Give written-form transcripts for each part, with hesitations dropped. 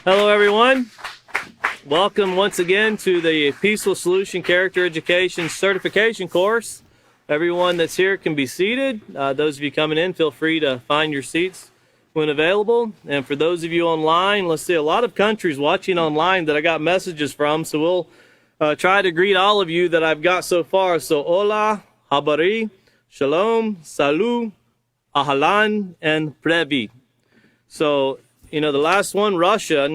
Hello, everyone. Welcome once again to the Peaceful Solution Character Education Certification course. Everyone that's here can be seated. Those of you coming in, feel free to find your seats when available. And for those of you online, let's see, a lot of countries watching online that I got messages from, so we'll try to greet all of you that I've got so far. So, hola, habari, shalom, salut, ahalan, and previ. So, the last one, Russia,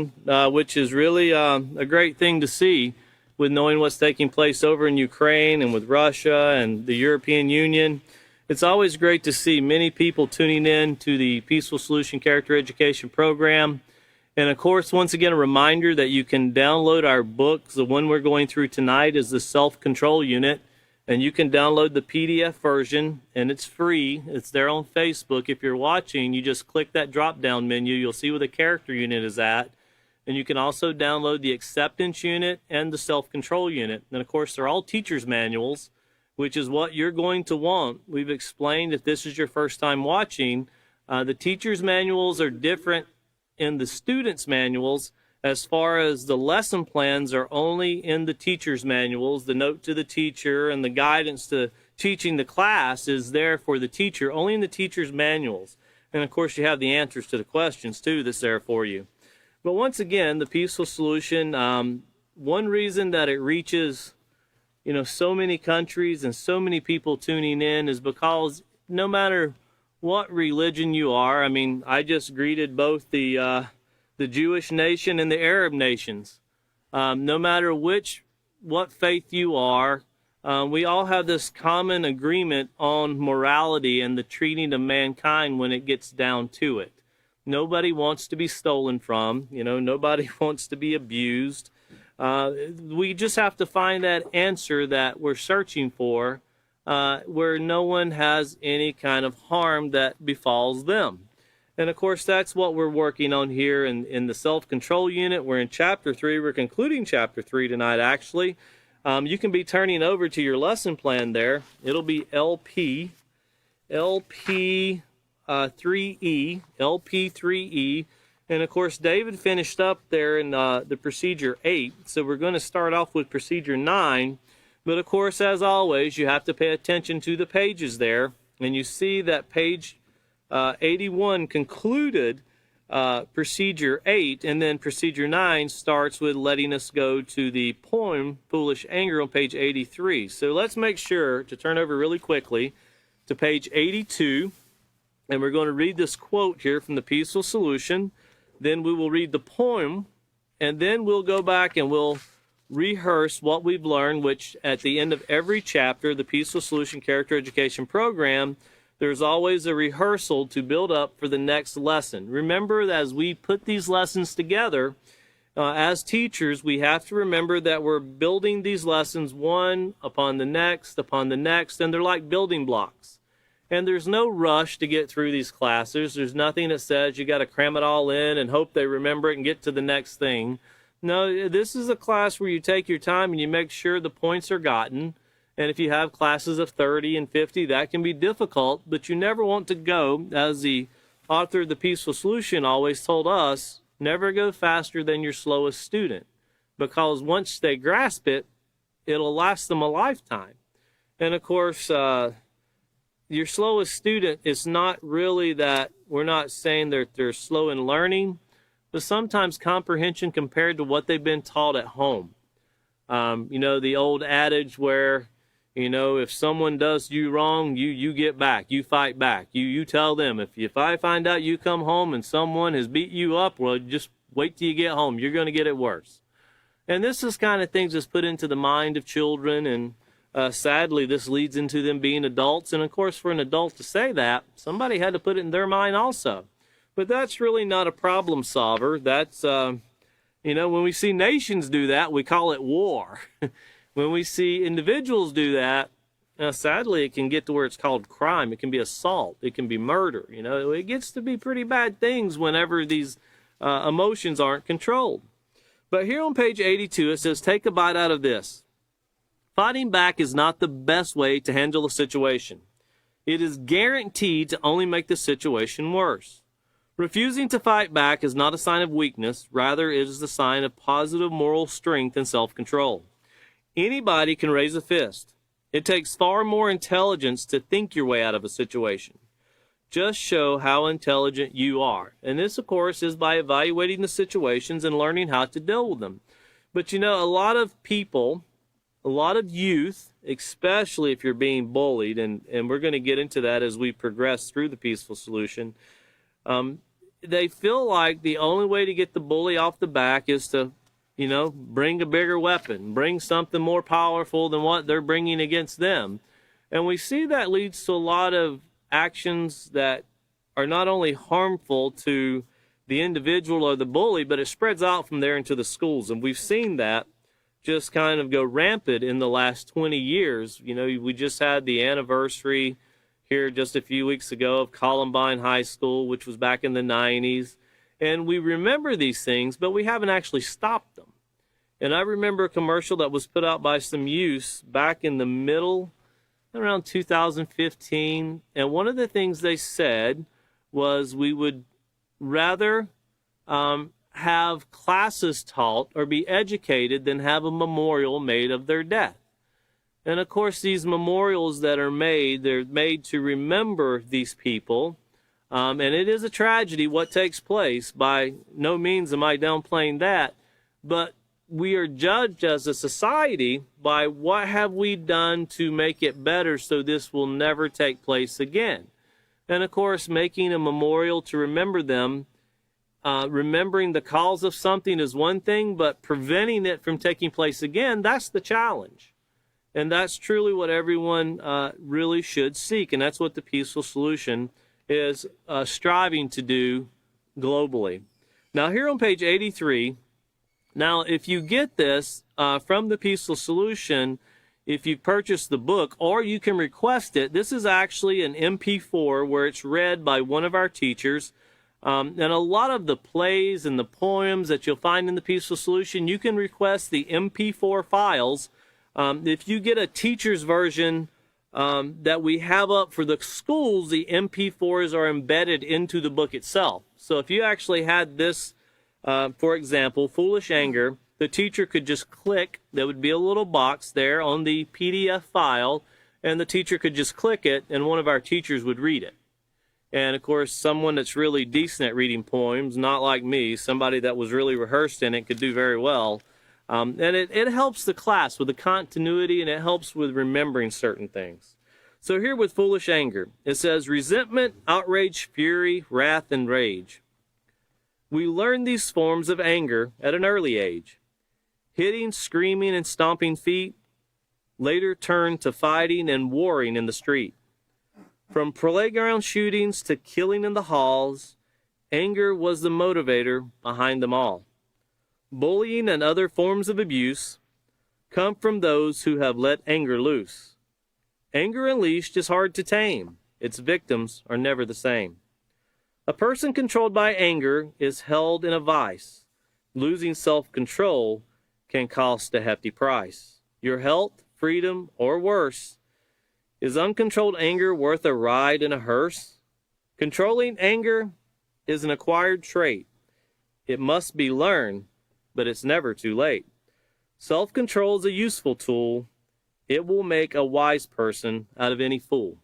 which is really a great thing to see with knowing what's taking place over in Ukraine and with Russia and the European Union. It's always great to see many people tuning in to the Peaceful Solution Character Education program. And of course, once again, a reminder that you can download our books. The one we're going through tonight is the Self-Control Unit. And you can download the PDF version, and it's free. It's there on Facebook. If you're watching, you just click that drop-down menu. You'll see where the character unit is at. And you can also download the acceptance unit and the self-control unit. And, of course, they're all teacher's manuals, which is what you're going to want. We've explained, if this is your first time watching, the teacher's manuals are different in the student's manuals. As far as the lesson plans are only in the teacher's manuals, the note to the teacher and the guidance to teaching the class is there for the teacher, only in the teacher's manuals. And of course, you have the answers to the questions too that's there for you. But once again, the Peaceful Solution, one reason that it reaches, so many countries and so many people tuning in is because no matter what religion you are, I just greeted both the Jewish nation and the Arab nations. No matter what faith you are, we all have this common agreement on morality and the treating of mankind when it gets down to it. Nobody wants to be stolen from. Nobody wants to be abused. We just have to find that answer that we're searching for, where no one has any kind of harm that befalls them. And, of course, that's what we're working on here in the self-control unit. We're in Chapter 3. We're concluding Chapter 3 tonight, actually. You can be turning over to your lesson plan there. It'll be LP 3E. And, of course, David finished up there in the Procedure 8. So we're going to start off with Procedure 9. But, of course, as always, you have to pay attention to the pages there. And you see that page 81 concluded Procedure 8, and then Procedure 9 starts with letting us go to the poem, Foolish Anger, on page 83. So let's make sure to turn over really quickly to page 82, and we're going to read this quote here from the Peaceful Solution. Then we will read the poem, and then we'll go back and we'll rehearse what we've learned, which at the end of every chapter, the Peaceful Solution Character Education Program, there's always a rehearsal to build up for the next lesson. Remember that as we put these lessons together, as teachers, we have to remember that we're building these lessons one upon the next, and they're like building blocks. And there's no rush to get through these classes. There's nothing that says you got to cram it all in and hope they remember it and get to the next thing. No, this is a class where you take your time and you make sure the points are gotten. And if you have classes of 30 and 50, that can be difficult, but you never want to go, as the author of the Peaceful Solution always told us, never go faster than your slowest student, because once they grasp it, it'll last them a lifetime. And of course, your slowest student is not really that, we're not saying they're slow in learning, but sometimes comprehension compared to what they've been taught at home. The old adage where, if someone does you wrong, you get back, you fight back, you tell them, if I find out you come home and someone has beat you up, well, just wait till you get home, you're going to get it worse. And this is kind of things that's put into the mind of children, and sadly, this leads into them being adults. And of course, for an adult to say that, somebody had to put it in their mind also. But that's really not a problem solver. That's, when we see nations do that, we call it war. When we see individuals do that, sadly, it can get to where it's called crime. It can be assault. It can be murder. It gets to be pretty bad things whenever these emotions aren't controlled. But here on page 82, it says, take a bite out of this. Fighting back is not the best way to handle a situation. It is guaranteed to only make the situation worse. Refusing to fight back is not a sign of weakness. Rather, it is the sign of positive moral strength and self-control. Anybody can raise a fist. It takes far more intelligence to think your way out of a situation. Just show how intelligent you are. And this, of course, is by evaluating the situations and learning how to deal with them. But you know, a lot of people, a lot of youth, especially if you're being bullied, and we're going to get into that as we progress through the peaceful solution, they feel like the only way to get the bully off the back is to, you know, bring a bigger weapon, bring something more powerful than what they're bringing against them. And we see that leads to a lot of actions that are not only harmful to the individual or the bully, but it spreads out from there into the schools. And we've seen that just kind of go rampant in the last 20 years. You know, we just had the anniversary here just a few weeks ago of Columbine High School, which was back in the 90s. And we remember these things, but we haven't actually stopped them. And I remember a commercial that was put out by some youths back in the middle, around 2015. And one of the things they said was we would rather have classes taught or be educated than have a memorial made of their death. And of course, these memorials that are made, they're made to remember these people. And it is a tragedy what takes place. By no means am I downplaying that. But we are judged as a society by what have we done to make it better so this will never take place again. And of course, making a memorial to remember them, remembering the cause of something is one thing, but preventing it from taking place again, that's the challenge. And that's truly what everyone really should seek. And that's what the peaceful solution is striving to do globally. Now, here on page 83, now, if you get this from the peaceful solution, if you purchase the book, or you can request it, this is actually an MP4 where it's read by one of our teachers. And a lot of the plays and the poems that you'll find in the peaceful solution, you can request the MP4 files. If you get a teacher's version that we have up for the schools, the MP4s are embedded into the book itself. So if you actually had this, for example, Foolish Anger, the teacher could just click, there would be a little box there on the PDF file, and the teacher could just click it, and one of our teachers would read it. And of course, someone that's really decent at reading poems, not like me, somebody that was really rehearsed in it could do very well. And it helps the class with the continuity, and it helps with remembering certain things. So here with Foolish Anger, it says, resentment, outrage, fury, wrath, and rage. We learn these forms of anger at an early age. Hitting, screaming, and stomping feet later turned to fighting and warring in the street. From playground shootings to killing in the halls, anger was the motivator behind them all. Bullying and other forms of abuse come from those who have let anger loose. Anger unleashed is hard to tame. Its victims are never the same. A person controlled by anger is held in a vice. Losing self-control can cost a hefty price. Your health, freedom, or worse. Is uncontrolled anger worth a ride in a hearse? Controlling anger is an acquired trait. It must be learned, but it's never too late. Self-control is a useful tool. It will make a wise person out of any fool.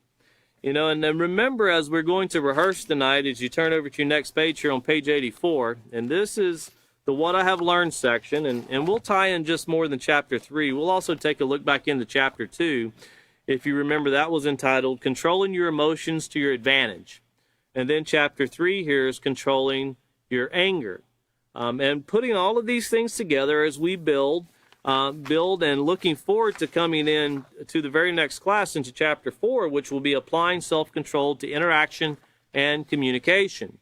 You know, and then remember, as we're going to rehearse tonight, as you turn over to your next page here on page 84, and this is the What I Have Learned section, and we'll tie in just more than chapter 3. We'll also take a look back into chapter 2. If you remember, that was entitled Controlling Your Emotions to Your Advantage. And then chapter 3 here is Controlling Your Anger. And putting all of these things together as we build and looking forward to coming in to the very next class into chapter 4, which will be applying self-control to interaction and communication.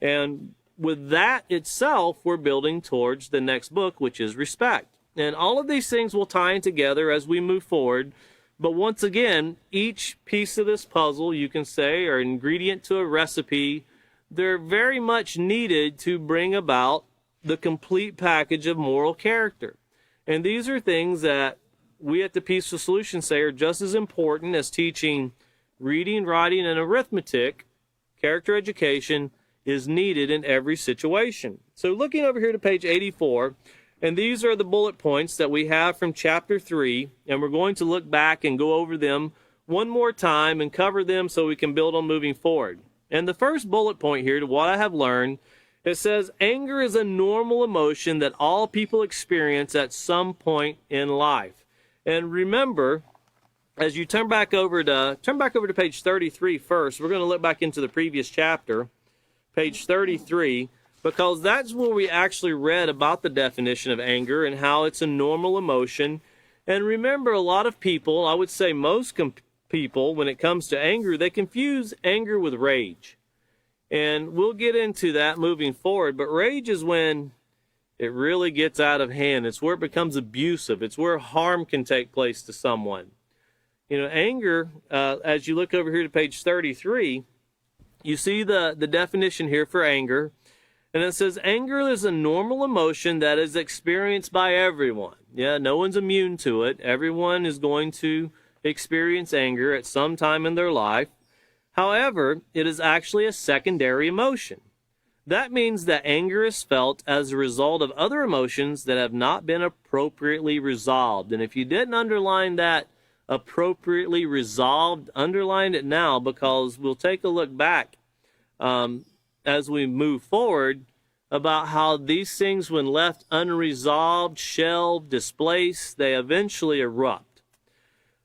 And with that itself, we're building towards the next book, which is respect. And all of these things will tie in together as we move forward. But once again, each piece of this puzzle, you can say, or ingredient to a recipe, they're very much needed to bring about the complete package of moral character. And these are things that we at the Peaceful Solution say are just as important as teaching reading, writing, and arithmetic, character education, is needed in every situation. So looking over here to page 84, and these are the bullet points that we have from chapter 3, and we're going to look back and go over them one more time and cover them so we can build on moving forward. And the first bullet point here, to what I have learned, it says anger is a normal emotion that all people experience at some point in life. And remember, as you turn back over to page 33 first, we're going to look back into the previous chapter, page 33, because that's where we actually read about the definition of anger and how it's a normal emotion. And remember, a lot of people, I would say most people, when it comes to anger, they confuse anger with rage. And we'll get into that moving forward, but rage is when it really gets out of hand. It's where it becomes abusive. It's where harm can take place to someone. You know, anger, as you look over here to page 33, you see the definition here for anger. And it says, anger is a normal emotion that is experienced by everyone. Yeah, no one's immune to it. Everyone is going to experience anger at some time in their life. However, it is actually a secondary emotion. That means that anger is felt as a result of other emotions that have not been appropriately resolved. And if you didn't underline that appropriately resolved, underline it now, because we'll take a look back as we move forward about how these things, when left unresolved, shelved, displaced, they eventually erupt.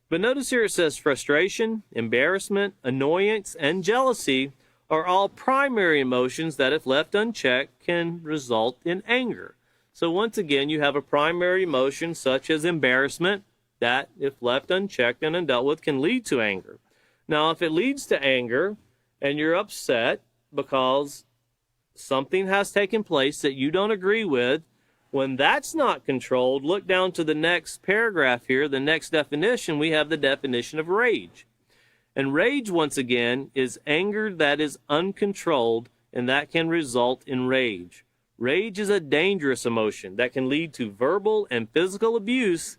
But notice here it says frustration, embarrassment, annoyance, and jealousy are all primary emotions that, if left unchecked, can result in anger. So once again, you have a primary emotion such as embarrassment that, if left unchecked and undealt with, can lead to anger. Now, if it leads to anger and you're upset because something has taken place that you don't agree with, when that's not controlled, look down to the next paragraph here, the next definition. We have the definition of rage. And rage, once again, is anger that is uncontrolled, and that can result in rage. Rage is a dangerous emotion that can lead to verbal and physical abuse,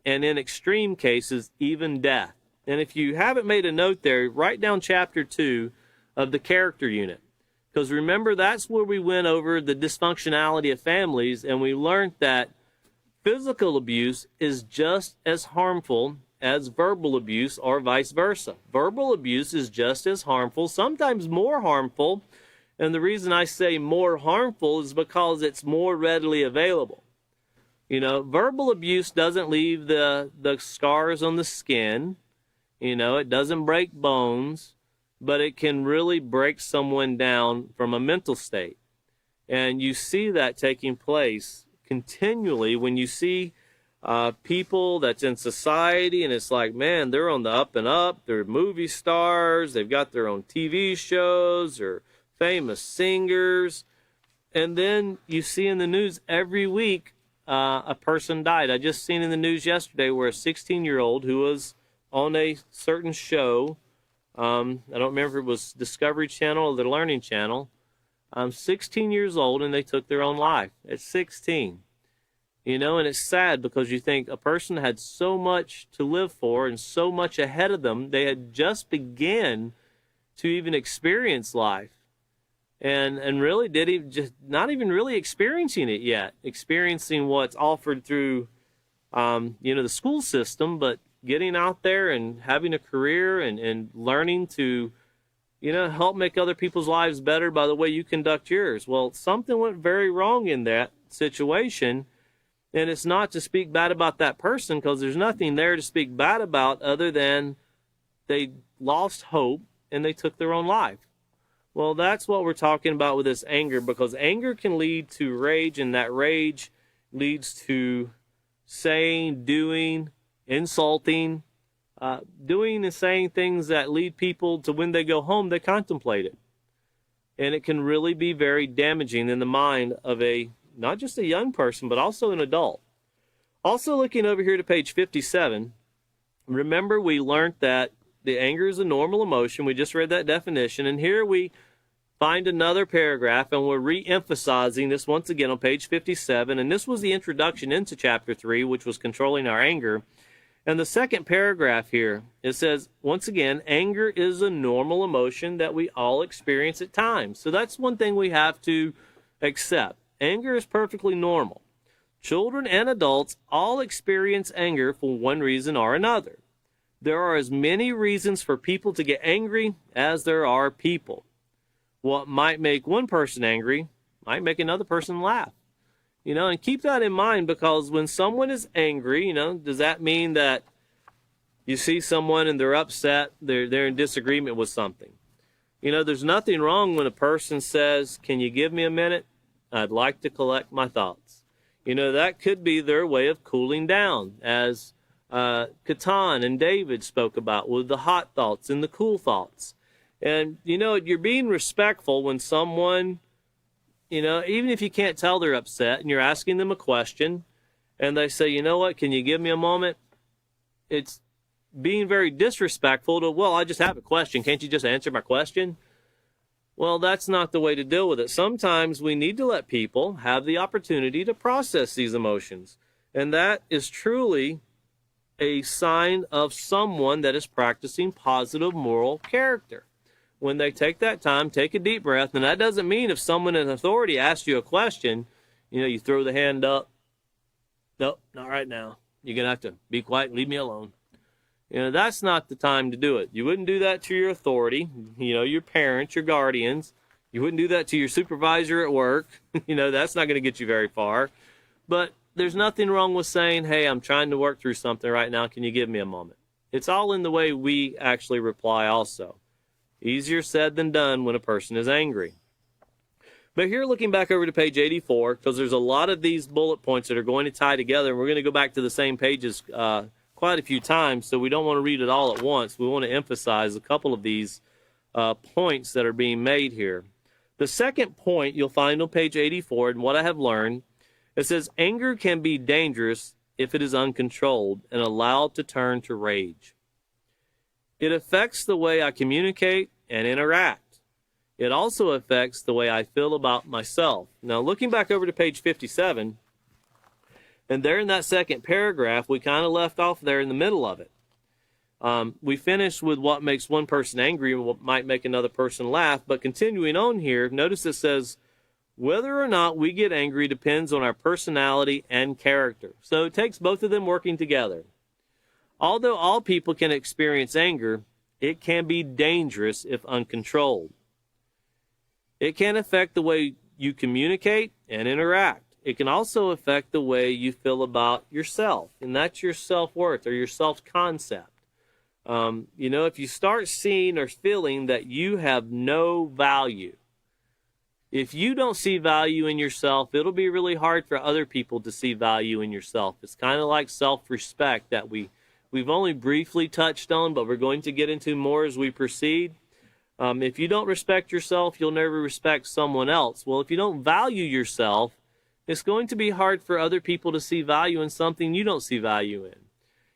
and in extreme cases, even death. And if you haven't made a note there, write down chapter 2 of the character unit. Because remember, that's where we went over the dysfunctionality of families, and we learned that physical abuse is just as harmful as verbal abuse, or vice versa. Verbal abuse is just as harmful, sometimes more harmful, and the reason I say more harmful is because it's more readily available. You know, verbal abuse doesn't leave the scars on the skin. You know, it doesn't break bones, but it can really break someone down from a mental state. And you see that taking place continually when you see people that's in society, and it's like, man, they're on the up and up. They're movie stars. They've got their own TV shows. They're famous singers. And then you see in the news every week, a person died. I just seen in the news yesterday where a 16-year-old who was on a certain show, I don't remember if it was Discovery Channel or the Learning Channel, 16 years old, and they took their own life at 16. You know, and it's sad because you think a person had so much to live for and so much ahead of them. They had just begun to even experience life. And really not even really experiencing it yet, experiencing what's offered through, the school system, but getting out there and having a career and learning to, help make other people's lives better by the way you conduct yours. Well, something went very wrong in that situation, and it's not to speak bad about that person, because there's nothing there to speak bad about other than they lost hope and they took their own life. Well, that's what we're talking about with this anger, because anger can lead to rage, and that rage leads to saying, doing, insulting, doing and saying things that lead people to, when they go home, they contemplate it. And it can really be very damaging in the mind of not just a young person, but also an adult. Also, looking over here to page 57, remember we learned that the anger is a normal emotion. We just read that definition. And here we find another paragraph, and we're re-emphasizing this once again on page 57. And this was the introduction into chapter 3, which was controlling our anger. And the second paragraph here, it says, once again, anger is a normal emotion that we all experience at times. So that's one thing we have to accept. Anger is perfectly normal. Children and adults all experience anger for one reason or another. There are as many reasons for people to get angry as there are people. What might make one person angry might make another person laugh. And keep that in mind, because when someone is angry, does that mean that you see someone and they're upset, they're in disagreement with something? There's nothing wrong when a person says, "Can you give me a minute? I'd like to collect my thoughts." That could be their way of cooling down, as Catan and David spoke about, with the hot thoughts and the cool thoughts. And, you're being respectful when someone, even if you can't tell they're upset and you're asking them a question and they say, "You know what, can you give me a moment?" It's being very disrespectful to, "Well, I just have a question. Can't you just answer my question?" Well, that's not the way to deal with it. Sometimes we need to let people have the opportunity to process these emotions. And that is truly a sign of someone that is practicing positive moral character. When they take that time, take a deep breath. And that doesn't mean if someone in authority asks you a question, you throw the hand up. "Nope, not right now. You're going to have to be quiet and leave me alone." That's not the time to do it. You wouldn't do that to your authority, your parents, your guardians. You wouldn't do that to your supervisor at work. That's not going to get you very far. But there's nothing wrong with saying, "Hey, I'm trying to work through something right now. Can you give me a moment?" It's all in the way we actually reply also. Easier said than done when a person is angry. But here, looking back over to page 84, because there's a lot of these bullet points that are going to tie together, and we're going to go back to the same pages quite a few times, so we don't want to read it all at once. We want to emphasize a couple of these points that are being made here. The second point you'll find on page 84, and what I have learned, it says, anger can be dangerous if it is uncontrolled and allowed to turn to rage. It affects the way I communicate and interact. It also affects the way I feel about myself. Now, looking back over to page 57, and there in that second paragraph, we kind of left off there in the middle of it. We finished with what makes one person angry and what might make another person laugh. But continuing on here, notice it says, whether or not we get angry depends on our personality and character. So it takes both of them working together. Although all people can experience anger, it can be dangerous if uncontrolled. It can affect the way you communicate and interact. It can also affect the way you feel about yourself, and that's your self-worth or your self-concept. If you start seeing or feeling that you have no value, if you don't see value in yourself, it'll be really hard for other people to see value in yourself. It's kind of like self-respect that we've only briefly touched on, but we're going to get into more as we proceed. If you don't respect yourself, you'll never respect someone else. Well, if you don't value yourself, it's going to be hard for other people to see value in something you don't see value in.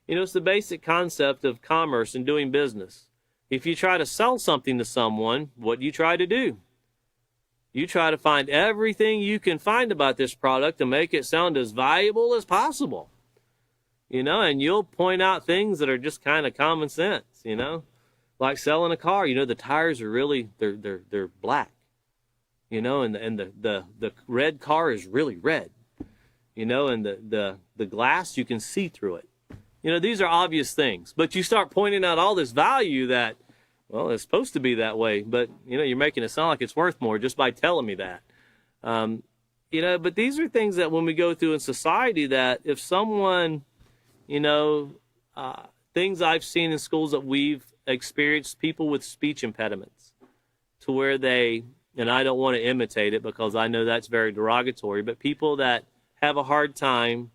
It's the basic concept of commerce and doing business. If you try to sell something to someone, what do you try to do? You try to find everything you can find about this product to make it sound as valuable as possible. And you'll point out things that are just kind of common sense, like selling a car. The tires are really, they're black. And the red car is really red, and the glass, you can see through it. These are obvious things, but you start pointing out all this value that, well, it's supposed to be that way, but, you're making it sound like it's worth more just by telling me that. But these are things that when we go through in society that if someone, things I've seen in schools that we've experienced, people with speech impediments to where they, and I don't want to imitate it because I know that's very derogatory, but people that have a hard time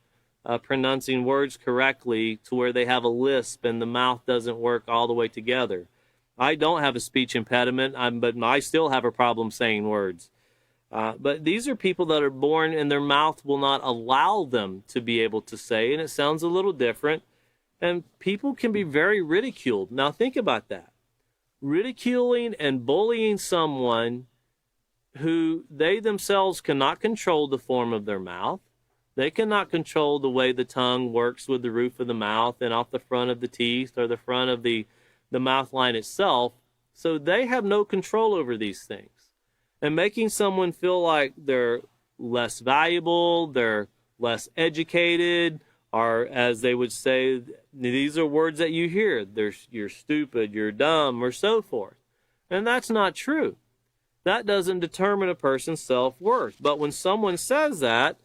pronouncing words correctly to where they have a lisp and the mouth doesn't work all the way together. I don't have a speech impediment, but I still have a problem saying words. But these are people that are born and their mouth will not allow them to be able to say, and it sounds a little different. And people can be very ridiculed. Now think about that. Ridiculing and bullying someone who they themselves cannot control the form of their mouth. They cannot control the way the tongue works with the roof of the mouth and off the front of the teeth or the front of the mouth line itself. So they have no control over these things. And making someone feel like they're less valuable, they're less educated, or as they would say, these are words that you hear. You're stupid, you're dumb, or so forth. And that's not true. That doesn't determine a person's self-worth. But when someone says that,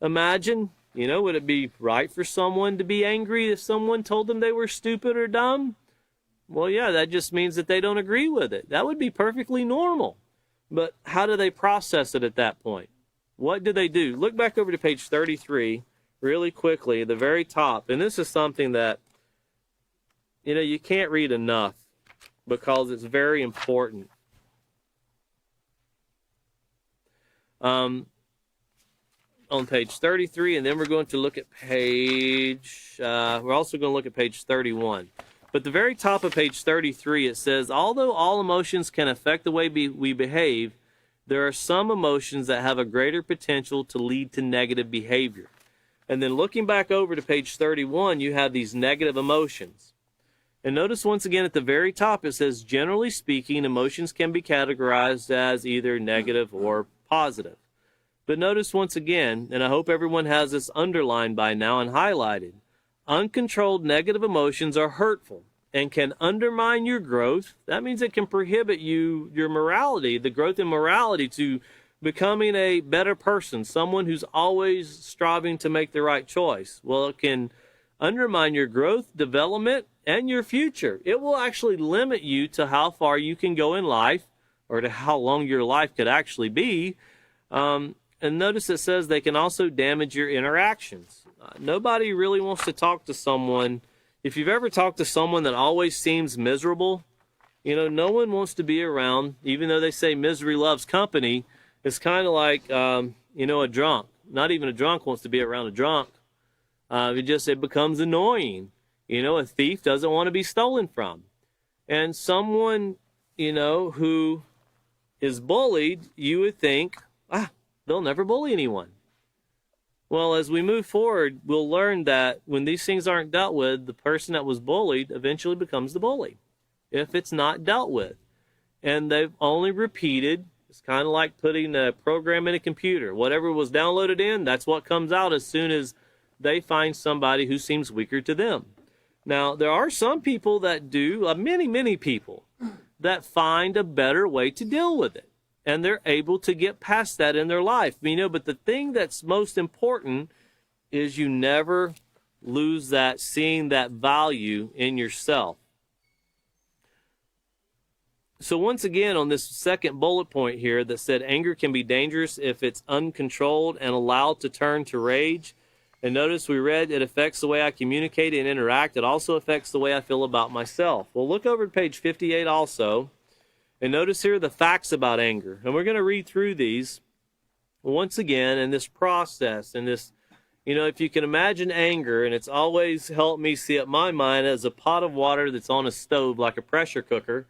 imagine, would it be right for someone to be angry if someone told them they were stupid or dumb? Well, yeah, that just means that they don't agree with it. That would be perfectly normal. But how do they process it at that point? What do they do? Look back over to page 33 really quickly, at the very top. And this is something that, you can't read enough because it's very important. On page 33, and then we're going to look at we're also going to look at page 31. But the very top of page 33, it says, although all emotions can affect the way we behave, there are some emotions that have a greater potential to lead to negative behavior. And then looking back over to page 31, you have these negative emotions. And notice once again at the very top, it says, generally speaking, emotions can be categorized as either negative or positive. But notice once again, and I hope everyone has this underlined by now and highlighted, uncontrolled negative emotions are hurtful and can undermine your growth. That means it can prohibit your morality, the growth in morality, to becoming a better person, someone who's always striving to make the right choice. Well, it can undermine your growth, development, and your future. It will actually limit you to how far you can go in life, or to how long your life could actually be. And notice it says they can also damage your interactions. Nobody really wants to talk to someone. If you've ever talked to someone that always seems miserable, no one wants to be around, even though they say misery loves company. It's kind of like, a drunk. Not even a drunk wants to be around a drunk. It becomes annoying. A thief doesn't want to be stolen from. And someone, who is bullied, you would think, they'll never bully anyone. Well, as we move forward, we'll learn that when these things aren't dealt with, the person that was bullied eventually becomes the bully, if it's not dealt with. And they've only repeated. It's kind of like putting a program in a computer. Whatever was downloaded in, that's what comes out as soon as they find somebody who seems weaker to them. Now, there are some people that do, many people, that find a better way to deal with it. And they're able to get past that in their life. But the thing that's most important is you never lose that, seeing that value in yourself. So once again, on this second bullet point here that said anger can be dangerous if it's uncontrolled and allowed to turn to rage. And notice we read it affects the way I communicate and interact. It also affects the way I feel about myself. Well, look over to page 58 also. And notice here the facts about anger. And we're going to read through these once again in this process. And this, if you can imagine anger, and it's always helped me see it in my mind as a pot of water that's on a stove like a pressure cooker.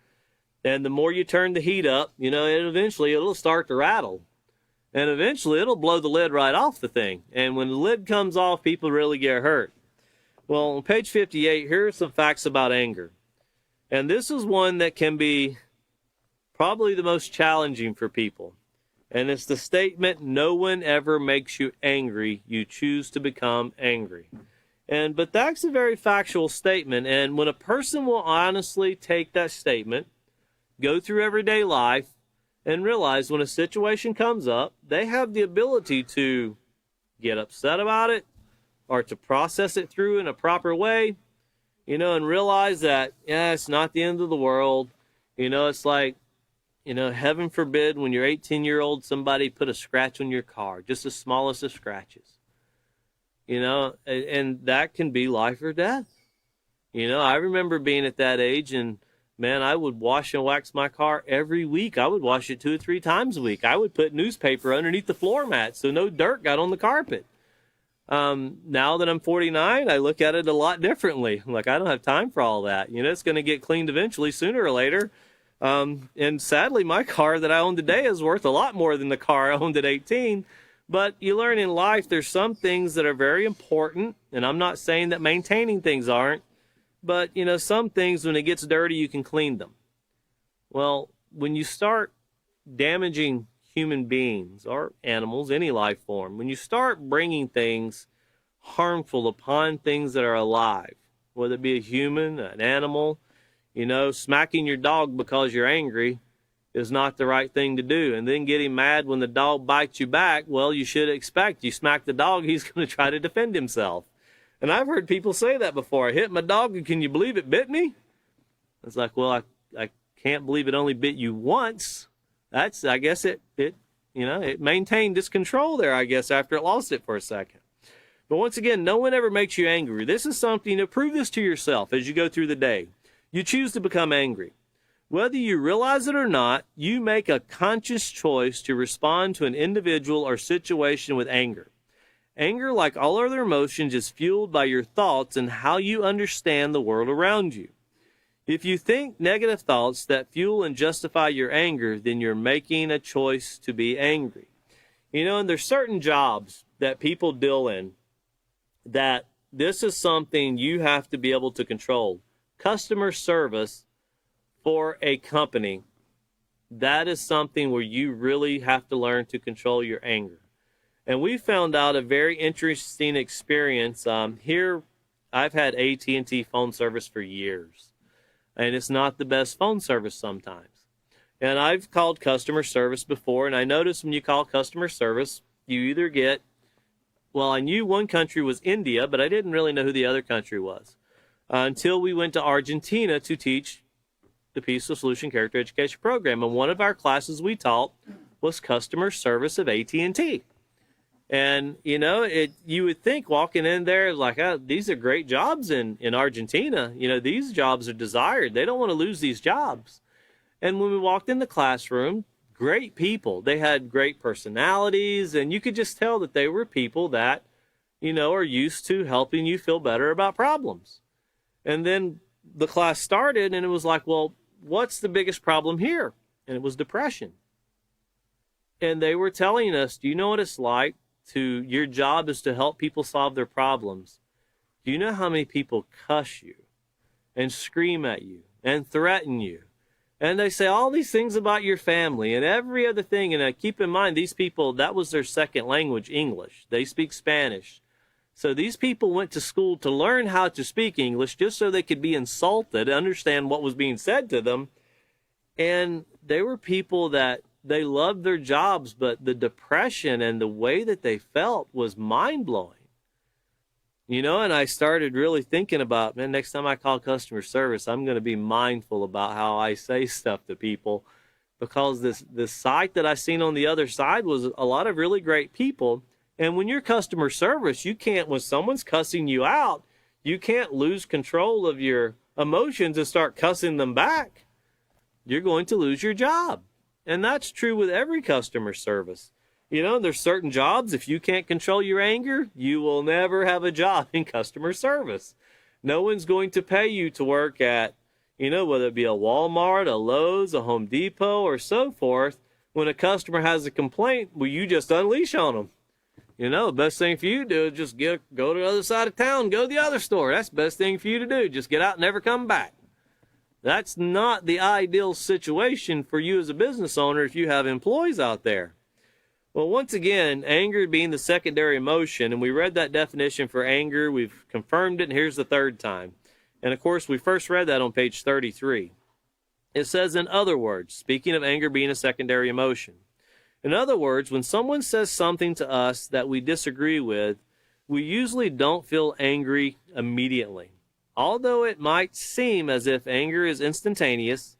And the more you turn the heat up, it'll start to rattle. And eventually it'll blow the lid right off the thing. And when the lid comes off, people really get hurt. Well, on page 58, here are some facts about anger. And this is one that can be probably the most challenging for people. And it's the statement, no one ever makes you angry. You choose to become angry. But that's a very factual statement. And when a person will honestly take that statement, go through everyday life, and realize when a situation comes up, they have the ability to get upset about it or to process it through in a proper way, and realize that, it's not the end of the world. It's like, heaven forbid when you're 18-year-old, somebody put a scratch on your car, just the smallest of scratches. And that can be life or death. I remember being at that age, and man, I would wash and wax my car every week. I would wash it 2 or 3 times a week. I would put newspaper underneath the floor mat so no dirt got on the carpet. Now that I'm 49, I look at it a lot differently. I'm like, I don't have time for all that. It's going to get cleaned eventually, sooner or later. And sadly, my car that I own today is worth a lot more than the car I owned at 18. But you learn in life there's some things that are very important, and I'm not saying that maintaining things aren't, but, some things, when it gets dirty, you can clean them. Well, when you start damaging human beings or animals, any life form, when you start bringing things harmful upon things that are alive, whether it be a human, an animal, smacking your dog because you're angry is not the right thing to do. And then getting mad when the dog bites you back, well, you should expect you smack the dog, he's going to try to defend himself. And I've heard people say that before. I hit my dog, and can you believe it bit me? It's like, well, I can't believe it only bit you once. I guess it maintained its control there, I guess, after it lost it for a second. But once again, no one ever makes you angry. This is something to prove this to yourself as you go through the day. You choose to become angry. Whether you realize it or not, you make a conscious choice to respond to an individual or situation with anger. Anger, like all other emotions, is fueled by your thoughts and how you understand the world around you. If you think negative thoughts that fuel and justify your anger, then you're making a choice to be angry. And there's certain jobs that people deal in that this is something you have to be able to control. Customer service for a company, that is something where you really have to learn to control your anger. And we found out a very interesting experience. Here, I've had AT&T phone service for years, and it's not the best phone service sometimes. And I've called customer service before, and I noticed when you call customer service, you either get, well, I knew one country was India, but I didn't really know who the other country was until we went to Argentina to teach the Peaceful Solution Character Education Program. And one of our classes we taught was customer service of AT&T. And, you would think walking in there, like, these are great jobs in Argentina. These jobs are desired. They don't want to lose these jobs. And when we walked in the classroom, great people. They had great personalities, and you could just tell that they were people that, are used to helping you feel better about problems. And then the class started, and it was like, well, what's the biggest problem here? And it was depression. And they were telling us, do you know what it's like your job is to help people solve their problems? Do you know how many people cuss you and scream at you and threaten you? And they say all these things about your family and every other thing. And keep in mind, these people, that was their second language, English. They speak Spanish. So these people went to school to learn how to speak English just so they could be insulted, understand what was being said to them. And they were people that they loved their jobs, but the depression and the way that they felt was mind-blowing. And I started really thinking about, man, next time I call customer service, I'm going to be mindful about how I say stuff to people, because this site that I seen on the other side was a lot of really great people. And when you're customer service, when someone's cussing you out, you can't lose control of your emotions and start cussing them back. You're going to lose your job. And that's true with every customer service. There's certain jobs, if you can't control your anger, you will never have a job in customer service. No one's going to pay you to work at, whether it be a Walmart, a Lowe's, a Home Depot, or so forth. When a customer has a complaint, well, you just unleash on them. The best thing for you to do is just go to the other side of town, go to the other store. That's the best thing for you to do. Just get out and never come back. That's not the ideal situation for you as a business owner if you have employees out there. Well, once again, anger being the secondary emotion, and we read that definition for anger. We've confirmed it, and here's the third time. And, of course, we first read that on page 33. It says, in other words, speaking of anger being a secondary emotion, in other words, when someone says something to us that we disagree with, we usually don't feel angry immediately. Although it might seem as if anger is instantaneous,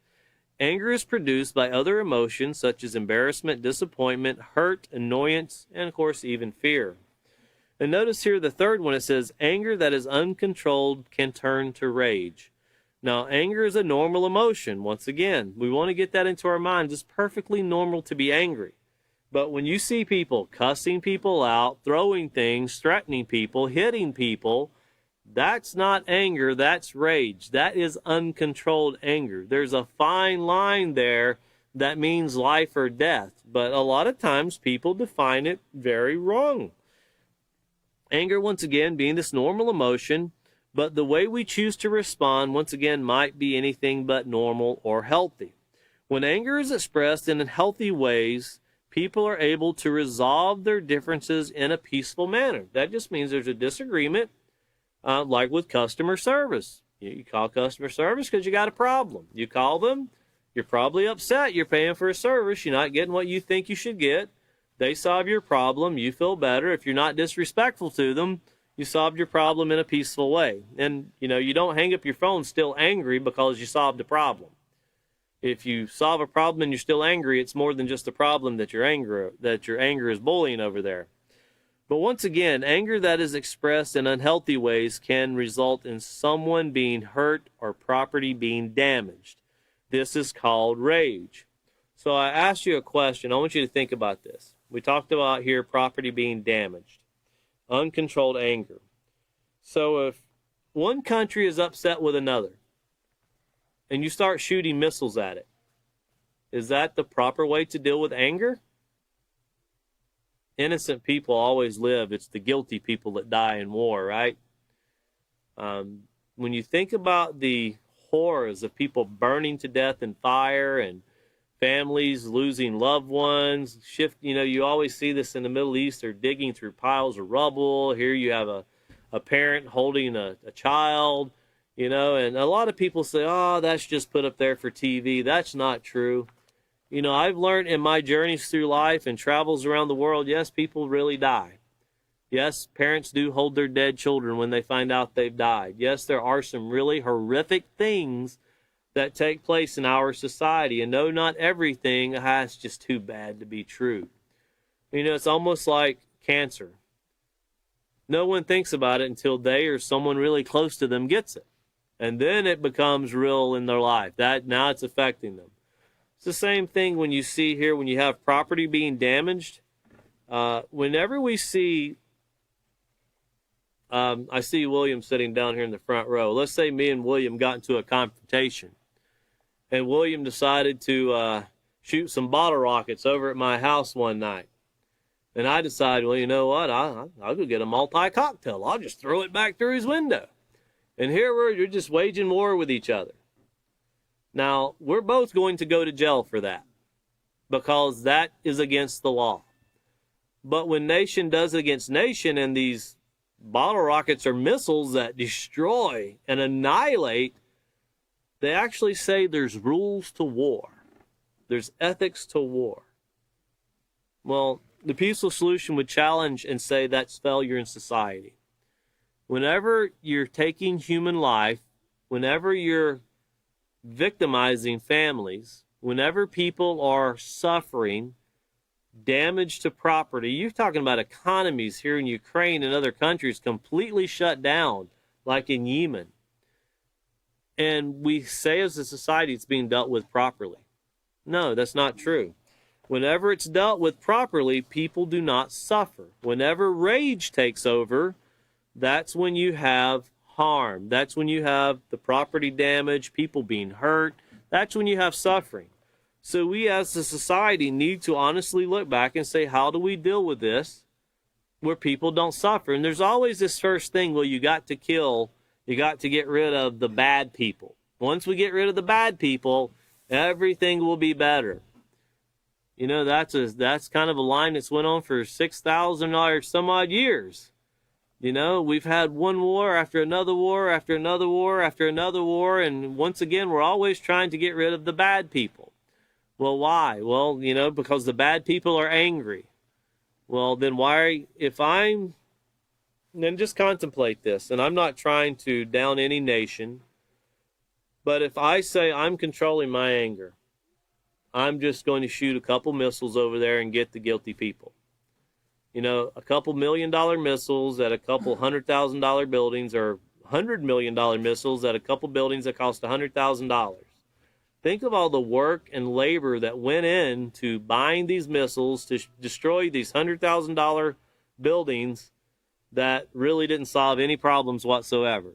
anger is produced by other emotions such as embarrassment, disappointment, hurt, annoyance, and of course even fear. And notice here the third one, it says, anger that is uncontrolled can turn to rage. Now, anger is a normal emotion. Once again, we want to get that into our minds. It's perfectly normal to be angry. But when you see people cussing people out, throwing things, threatening people, hitting people, that's not anger, that's rage. That is uncontrolled anger. There's a fine line there that means life or death. But a lot of times people define it very wrong. Anger, once again, being this normal emotion, but the way we choose to respond, once again, might be anything but normal or healthy. When anger is expressed in healthy ways, people are able to resolve their differences in a peaceful manner. That just means there's a disagreement, like with customer service. You call customer service because you got a problem. You call them, you're probably upset. You're paying for a service. You're not getting what you think you should get. They solve your problem. You feel better. If you're not disrespectful to them, you solved your problem in a peaceful way. And, you don't hang up your phone still angry because you solved the problem. If you solve a problem and you're still angry, it's more than just a problem that your anger is bullying over there. But once again, anger that is expressed in unhealthy ways can result in someone being hurt or property being damaged. This is called rage. So I asked you a question. I want you to think about this. We talked about here property being damaged, uncontrolled anger. So if one country is upset with another and you start shooting missiles at it, is that the proper way to deal with anger? Innocent people always live. It's the guilty people that die in war, right? When you think about the horrors of people burning to death in fire and families losing loved ones, you always see this in the Middle East. They're digging through piles of rubble. Here you have a parent holding a child, and a lot of people say, oh, that's just put up there for TV. That's not true. I've learned in my journeys through life and travels around the world, yes, people really die. Yes, parents do hold their dead children when they find out they've died. Yes, there are some really horrific things that take place in our society. And no, not everything is just too bad to be true. It's almost like cancer. No one thinks about it until they or someone really close to them gets it. And then it becomes real in their life. Now it's affecting them. It's the same thing when you see here, when you have property being damaged. Whenever we see, I see William sitting down here in the front row. Let's say me and William got into a confrontation. And William decided to shoot some bottle rockets over at my house one night. And I decided, well, you know what? I'll go get a multi-cocktail. I'll just throw it back through his window. And here you're just waging war with each other. Now, we're both going to go to jail for that because that is against the law. But when nation does against nation and these bottle rockets are missiles that destroy and annihilate, they actually say there's rules to war. There's ethics to war. Well, the peaceful solution would challenge and say that's failure in society. Whenever you're taking human life, whenever you're victimizing families, whenever people are suffering damage to property, you're talking about economies here in Ukraine and other countries completely shut down, like in Yemen. And we say as a society it's being dealt with properly. No, that's not true. Whenever it's dealt with properly, people do not suffer. Whenever rage takes over, that's when you have harm. That's when you have the property damage, people being hurt. That's when you have suffering. So we as a society need to honestly look back and say, how do we deal with this where people don't suffer? And there's always this first thing, well, you got to get rid of the bad people. Once we get rid of the bad people, everything will be better. That's kind of a line that's went on for 6,000 or some odd years. We've had one war after another war, after another war, after another war, and once again, we're always trying to get rid of the bad people. Well, why? Well, because the bad people are angry. Well, then then just contemplate this, and I'm not trying to down any nation, but if I say I'm controlling my anger, I'm just going to shoot a couple missiles over there and get the guilty people. A couple $1 million missiles at a couple $100,000 buildings, or $100 million missiles at a couple buildings that cost $100,000. Think of all the work and labor that went into buying these missiles to destroy these $100,000 buildings that really didn't solve any problems whatsoever.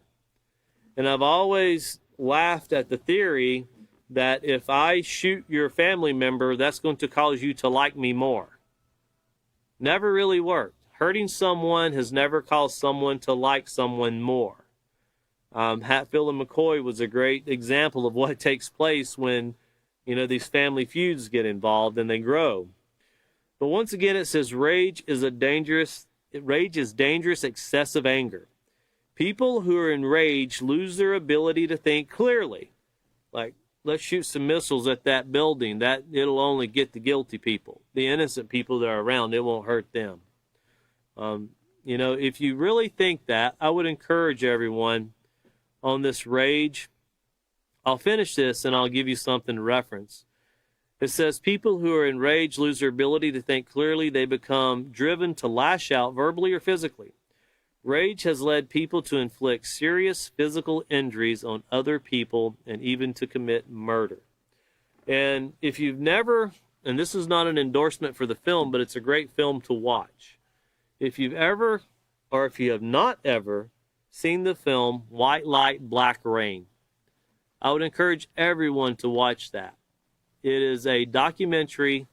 And I've always laughed at the theory that if I shoot your family member, that's going to cause you to like me more. Never really worked. Hurting someone has never caused someone to like someone more. Hatfield and McCoy was a great example of what takes place when, these family feuds get involved and they grow. But once again, it says rage is dangerous, excessive anger. People who are enraged lose their ability to think clearly. Like, let's shoot some missiles at that building. That it'll only get the guilty people. The innocent people that are around, it won't hurt them. If you really think that, I would encourage everyone on this rage. I'll finish this and I'll give you something to reference. It says people who are enraged lose their ability to think clearly. They become driven to lash out verbally or physically. Rage has led people to inflict serious physical injuries on other people and even to commit murder. And if you've never, and this is not an endorsement for the film, but it's a great film to watch. If you've ever, or if you have not ever, seen the film White Light, Black Rain, I would encourage everyone to watch that. It is a documentary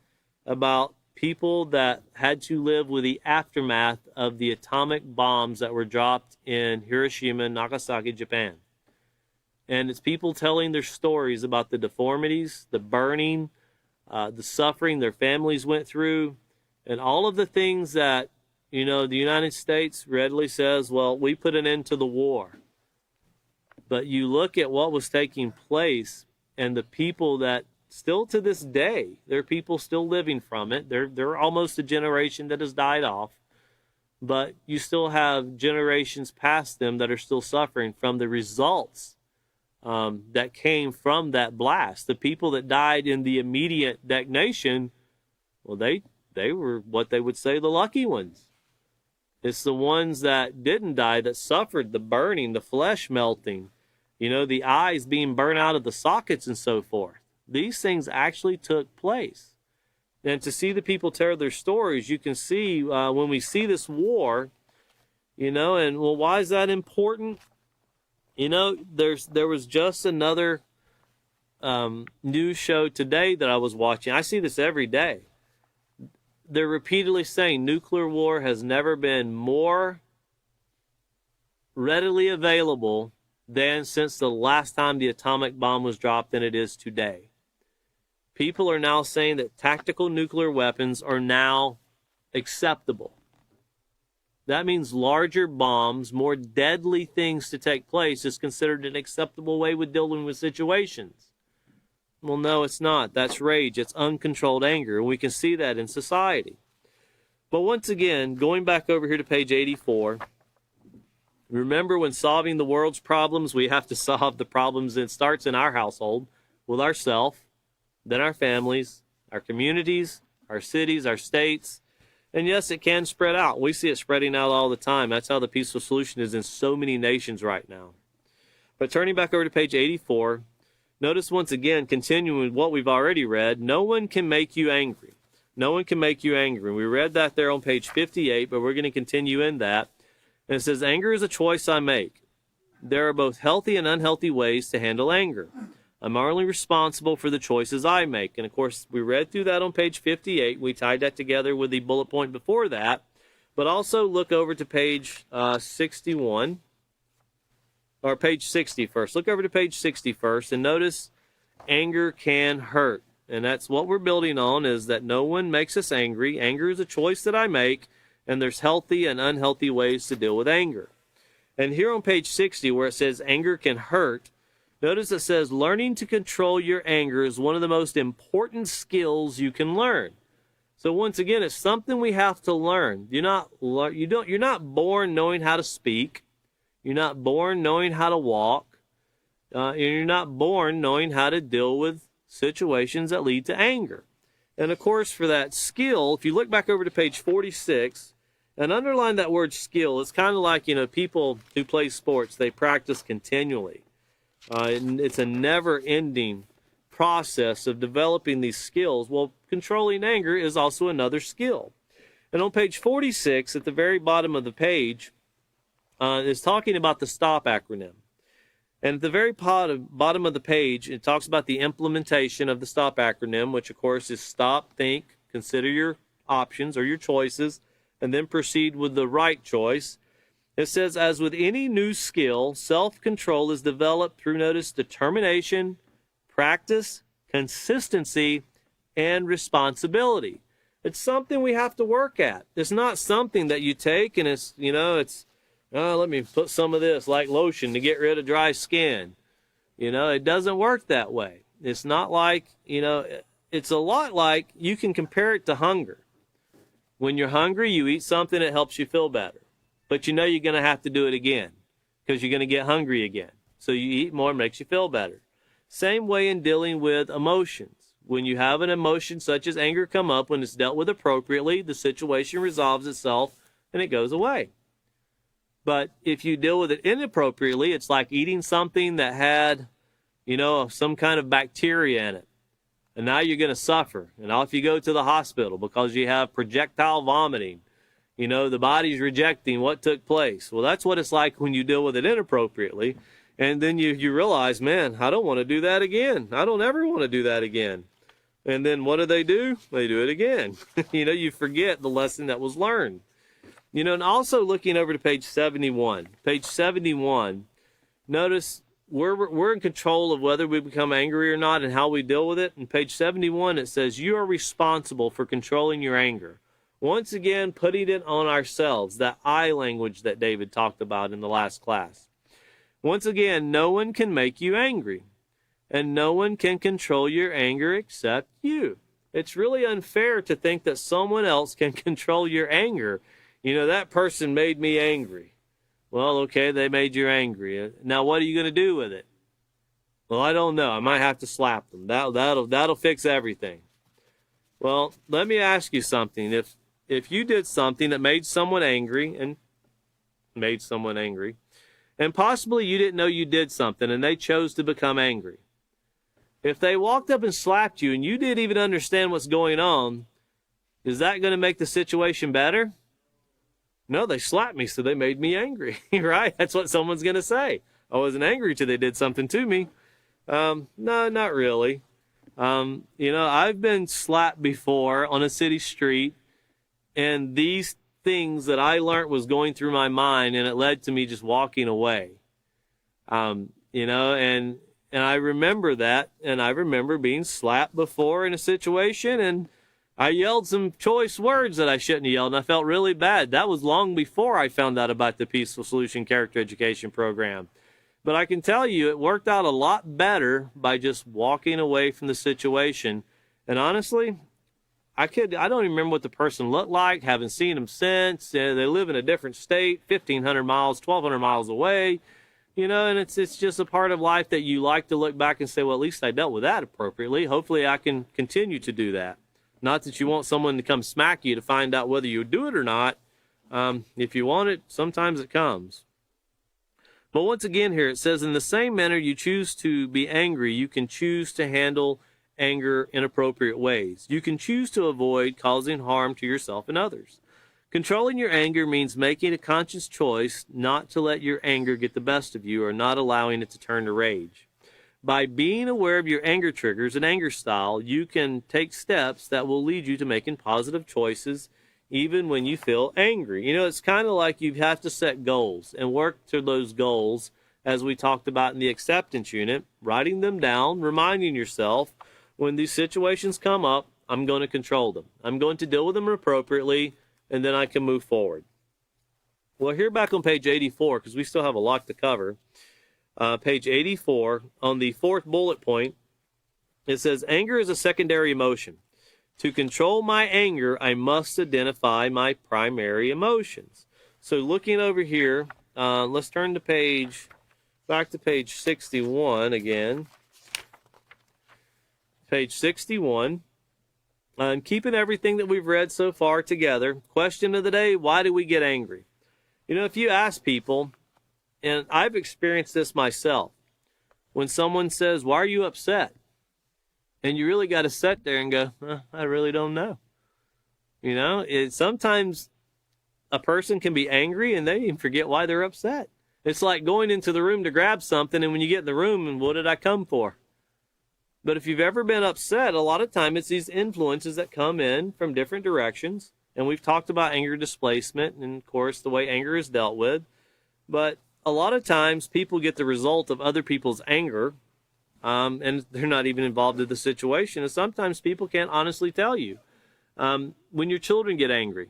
about people that had to live with the aftermath of the atomic bombs that were dropped in Hiroshima and Nagasaki, Japan. And it's people telling their stories about the deformities, the burning, the suffering their families went through, and all of the things that, the United States readily says, well, we put an end to the war. But you look at what was taking place and the people that still to this day, there are people still living from it. They're almost a generation that has died off. But you still have generations past them that are still suffering from the results that came from that blast. The people that died in the immediate detonation, well, they were what they would say the lucky ones. It's the ones that didn't die that suffered the burning, the flesh melting, the eyes being burned out of the sockets and so forth. These things actually took place. And to see the people tell their stories, you can see when we see this war, and well, why is that important? There was just another news show today that I was watching. I see this every day. They're repeatedly saying nuclear war has never been more readily available than since the last time the atomic bomb was dropped than it is today. People are now saying that tactical nuclear weapons are now acceptable. That means larger bombs, more deadly things to take place is considered an acceptable way with dealing with situations. Well, no, it's not. That's rage. It's uncontrolled anger. And we can see that in society. But once again, going back over here to page 84, remember when solving the world's problems, we have to solve the problems that starts in our household with ourselves, then our families, our communities, our cities, our states. And yes, it can spread out. We see it spreading out all the time. That's how the peaceful solution is in so many nations right now. But turning back over to page 84, notice once again, continuing with what we've already read, no one can make you angry. No one can make you angry. We read that there on page 58, but we're going to continue in that. And it says, anger is a choice I make. There are both healthy and unhealthy ways to handle anger. I'm only responsible for the choices I make. And of course, we read through that on page 58. We tied that together with the bullet point before that. But also look over to page 61, or page 60 first. Look over to page 60 first and notice anger can hurt. And that's what we're building on, is that no one makes us angry. Anger is a choice that I make, and there's healthy and unhealthy ways to deal with anger. And here on page 60, where it says anger can hurt, notice it says learning to control your anger is one of the most important skills you can learn. So once again, it's something we have to learn. You're not born knowing how to speak. You're not born knowing how to walk. And you're not born knowing how to deal with situations that lead to anger. And of course, for that skill, if you look back over to page 46 and underline that word skill, it's kind of like, people who play sports, they practice continually. And it's a never-ending process of developing these skills. Well, controlling anger is also another skill. And on page 46, at the very bottom of the page, is talking about the STOP acronym. And at the very bottom of the page, it talks about the implementation of the STOP acronym, which of course is stop, think, consider your options or your choices, and then proceed with the right choice. It says, as with any new skill, self-control is developed through, notice, determination, practice, consistency, and responsibility. It's something we have to work at. It's not something that you take and let me put some of this like lotion to get rid of dry skin. It doesn't work that way. It's not like, it's a lot like, you can compare it to hunger. When you're hungry, you eat something that helps you feel better. But you're going to have to do it again because you're going to get hungry again. So you eat more, it makes you feel better. Same way in dealing with emotions. When you have an emotion such as anger come up, when it's dealt with appropriately, the situation resolves itself and it goes away. But if you deal with it inappropriately, it's like eating something that had, some kind of bacteria in it. And now you're going to suffer. And off you go to the hospital because you have projectile vomiting. The body's rejecting what took place. Well, that's what it's like when you deal with it inappropriately. And then you realize, man, I don't want to do that again. I don't ever want to do that again. And then what do? They do it again. You forget the lesson that was learned. And also looking over to page 71. Page 71, notice we're in control of whether we become angry or not and how we deal with it. In page 71, it says, you are responsible for controlling your anger. Once again, putting it on ourselves, that I language that David talked about in the last class. Once again, no one can make you angry, and no one can control your anger except you. It's really unfair to think that someone else can control your anger. That person made me angry. Well, okay, they made you angry. Now, what are you going to do with it? Well, I don't know. I might have to slap them. That'll fix everything. Well, let me ask you something. If you did something that made someone angry, and possibly you didn't know you did something, and they chose to become angry. If they walked up and slapped you, and you didn't even understand what's going on, is that going to make the situation better? No, they slapped me, so they made me angry, right? That's what someone's going to say. I wasn't angry till they did something to me. No, not really. I've been slapped before on a city street, and these things that I learned was going through my mind, and it led to me just walking away. And I remember that, and I remember being slapped before in a situation, and I yelled some choice words that I shouldn't have yelled, and I felt really bad. That was long before I found out about the Peaceful Solution Character Education Program. But I can tell you it worked out a lot better by just walking away from the situation. And honestly, I don't even remember what the person looked like. Haven't seen them since. They live in a different state, 1,500 miles, 1,200 miles away. And it's just a part of life that you like to look back and say, well, at least I dealt with that appropriately. Hopefully I can continue to do that. Not that you want someone to come smack you to find out whether you do it or not. If you want it, sometimes it comes. But once again here, it says, in the same manner you choose to be angry, you can choose to handle anger in appropriate ways. You can choose to avoid causing harm to yourself and others. Controlling your anger means making a conscious choice not to let your anger get the best of you or not allowing it to turn to rage. By being aware of your anger triggers and anger style, you can take steps that will lead you to making positive choices even when you feel angry. It's kind of like you have to set goals and work to those goals, as we talked about in the acceptance unit, writing them down, reminding yourself, when these situations come up, I'm going to control them. I'm going to deal with them appropriately, and then I can move forward. Well, here back on page 84, because we still have a lot to cover, page 84, on the fourth bullet point, it says, anger is a secondary emotion. To control my anger, I must identify my primary emotions. So looking over here, let's turn to back to page 61 again. Page 61. And keeping everything that we've read so far together, question of the day, why do we get angry? If you ask people, and I've experienced this myself, when someone says, why are you upset? And you really got to sit there and go, I really don't know. Sometimes a person can be angry and they even forget why they're upset. It's like going into the room to grab something, and when you get in the room, and what did I come for? But if you've ever been upset, a lot of time it's these influences that come in from different directions. And we've talked about anger displacement and, of course, the way anger is dealt with. But a lot of times people get the result of other people's anger, and they're not even involved in the situation. And sometimes people can't honestly tell you. When your children get angry,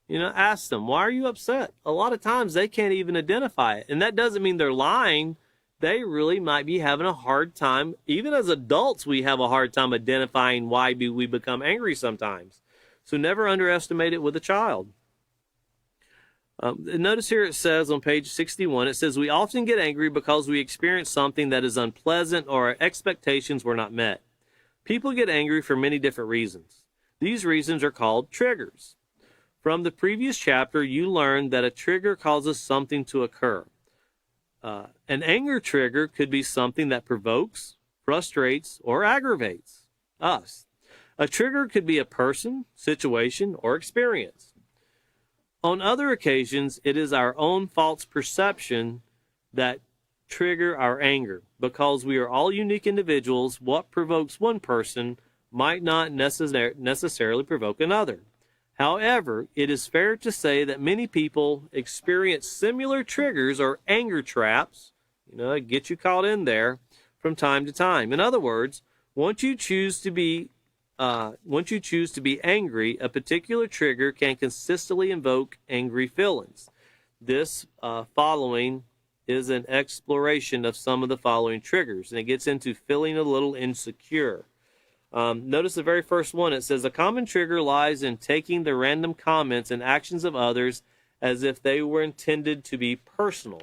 ask them, why are you upset? A lot of times they can't even identify it. And that doesn't mean they're lying. They really might be having a hard time. Even as adults, we have a hard time identifying why we become angry sometimes. So never underestimate it with a child. Notice here it says on page 61, it says, we often get angry because we experience something that is unpleasant or our expectations were not met. People get angry for many different reasons. These reasons are called triggers. From the previous chapter, you learned that a trigger causes something to occur. An anger trigger could be something that provokes, frustrates, or aggravates us. A trigger could be a person, situation, or experience. On other occasions, it is our own false perception that trigger our anger. Because we are all unique individuals, what provokes one person might not necessarily provoke another. However, it is fair to say that many people experience similar triggers or anger traps, get you caught in there from time to time. In other words, once you choose to be angry, a particular trigger can consistently invoke angry feelings. This following is an exploration of some of the following triggers, and it gets into feeling a little insecure. Notice the very first one. It says, a common trigger lies in taking the random comments and actions of others as if they were intended to be personal.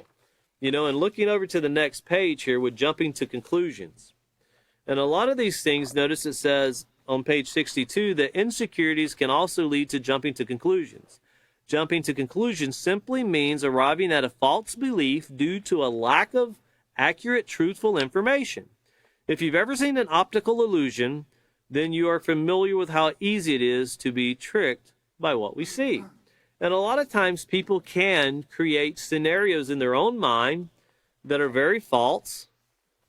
And looking over to the next page here with jumping to conclusions. And a lot of these things, notice it says on page 62 that insecurities can also lead to jumping to conclusions. Jumping to conclusions simply means arriving at a false belief due to a lack of accurate, truthful information. If you've ever seen an optical illusion, then you are familiar with how easy it is to be tricked by what we see. And a lot of times people can create scenarios in their own mind that are very false.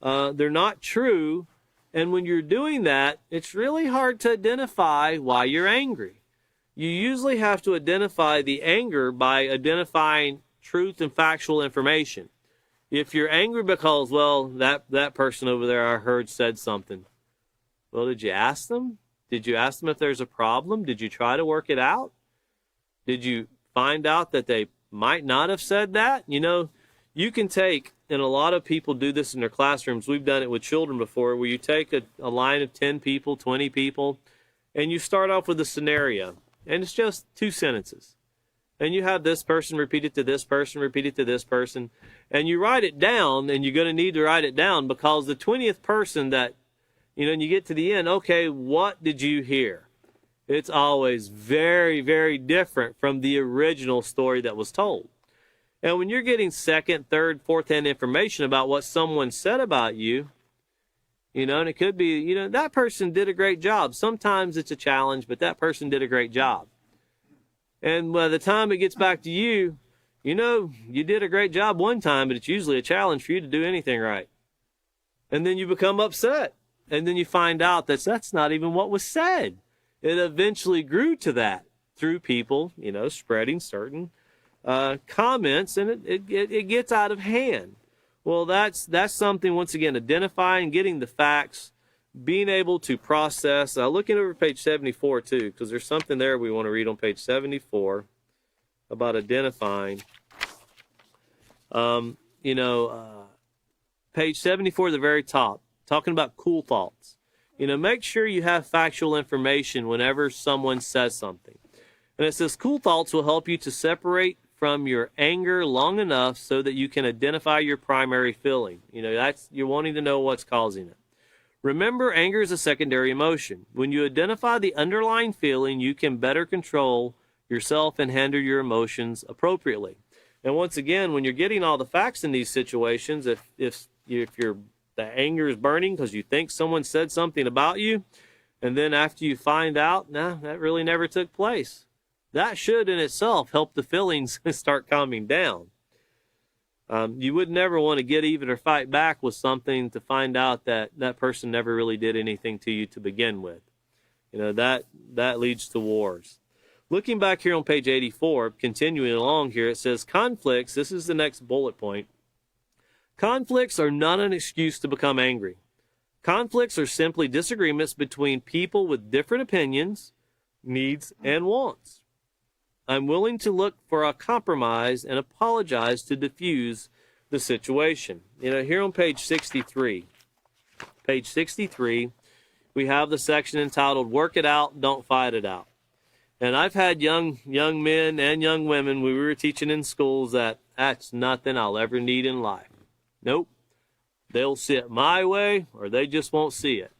They're not true. And when you're doing that, it's really hard to identify why you're angry. You usually have to identify the anger by identifying truth and factual information. If you're angry because, that person over there I heard said something. Well, did you ask them? Did you ask them if there's a problem? Did you try to work it out? Did you find out that they might not have said that? You can take, and a lot of people do this in their classrooms. We've done it with children before, where you take a line of 10 people, 20 people, and you start off with a scenario. And it's just 2 sentences. And you have this person repeat it to this person, repeat it to this person. And you write it down, and you're going to need to write it down because the 20th person that, and you get to the end, okay, what did you hear? It's always very, very different from the original story that was told. And when you're getting second, third, fourth-hand information about what someone said about you, and it could be, that person did a great job. Sometimes it's a challenge, but that person did a great job. And by the time it gets back to you, you did a great job one time, but it's usually a challenge for you to do anything right. And then you become upset. And then you find out that that's not even what was said. It eventually grew to that through people, spreading certain comments, and it gets out of hand. Well, that's something, once again, identifying, getting the facts, being able to process. Looking over page 74, too, because there's something there we want to read on page 74 about identifying. Page 74 at the very top, talking about cool thoughts. Make sure you have factual information whenever someone says something. And it says, cool thoughts will help you to separate from your anger long enough so that you can identify your primary feeling. You're wanting to know what's causing it. Remember, anger is a secondary emotion. When you identify the underlying feeling, you can better control yourself and handle your emotions appropriately. And once again, when you're getting all the facts in these situations, if the anger is burning because you think someone said something about you, and then after you find out, that really never took place, that should in itself help the feelings start calming down. You would never want to get even or fight back with something to find out that that person never really did anything to you to begin with. That leads to wars. Looking back here on page 84, continuing along here, it says conflicts, this is the next bullet point. Conflicts are not an excuse to become angry. Conflicts are simply disagreements between people with different opinions, needs, and wants. I'm willing to look for a compromise and apologize to diffuse the situation. Here on page 63, we have the section entitled Work It Out, Don't Fight It Out. And I've had young men and young women when we were teaching in schools that's nothing I'll ever need in life. Nope. They'll see it my way or they just won't see it.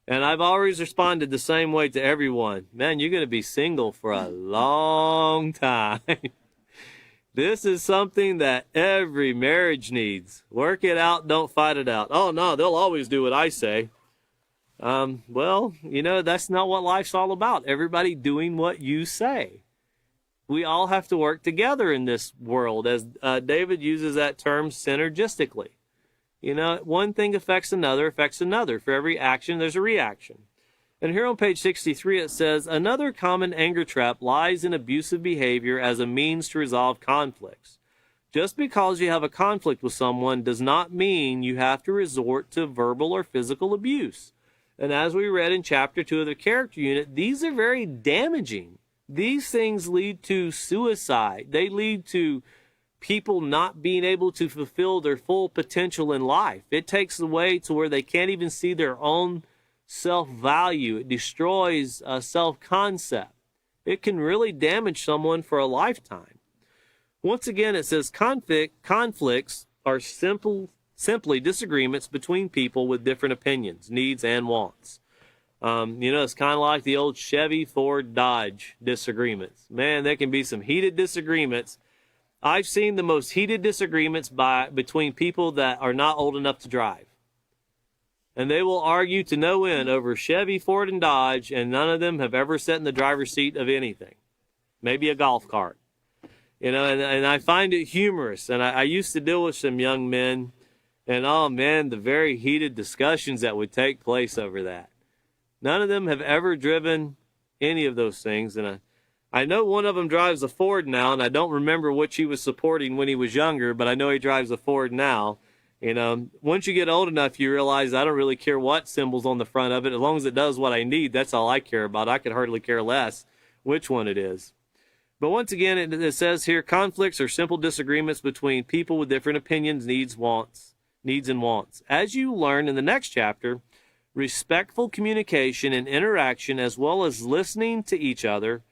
And I've always responded the same way to everyone. Man, you're going to be single for a long time. This is something that every marriage needs. Work it out, don't fight it out. Oh, no, they'll always do what I say. Well, that's not what life's all about. Everybody doing what you say. We all have to work together in this world, as David uses that term synergistically. One thing affects another. For every action, there's a reaction. And here on page 63, it says, another common anger trap lies in abusive behavior as a means to resolve conflicts. Just because you have a conflict with someone does not mean you have to resort to verbal or physical abuse. And as we read in chapter 2 of the character unit, these are very damaging. These things lead to suicide. They lead to people not being able to fulfill their full potential in life. It takes away to where they can't even see their own self-value. It destroys self-concept. It can really damage someone for a lifetime. Once again, it says conflicts are simply disagreements between people with different opinions, needs, and wants. It's kind of like the old Chevy, Ford, Dodge disagreements. Man, there can be some heated disagreements. I've seen the most heated disagreements between people that are not old enough to drive. And they will argue to no end over Chevy, Ford, and Dodge, and none of them have ever sat in the driver's seat of anything. Maybe a golf cart. And I find it humorous. And I used to deal with some young men, and oh man, the very heated discussions that would take place over that. None of them have ever driven any of those things. And I know one of them drives a Ford now, and I don't remember which he was supporting when he was younger, but I know he drives a Ford now. Once you get old enough, you realize I don't really care what symbol's on the front of it. As long as it does what I need, that's all I care about. I could hardly care less which one it is. But once again, it says here, conflicts are simple disagreements between people with different opinions, needs, and wants. As you learn in the next chapter, respectful communication and interaction, as well as listening to each other,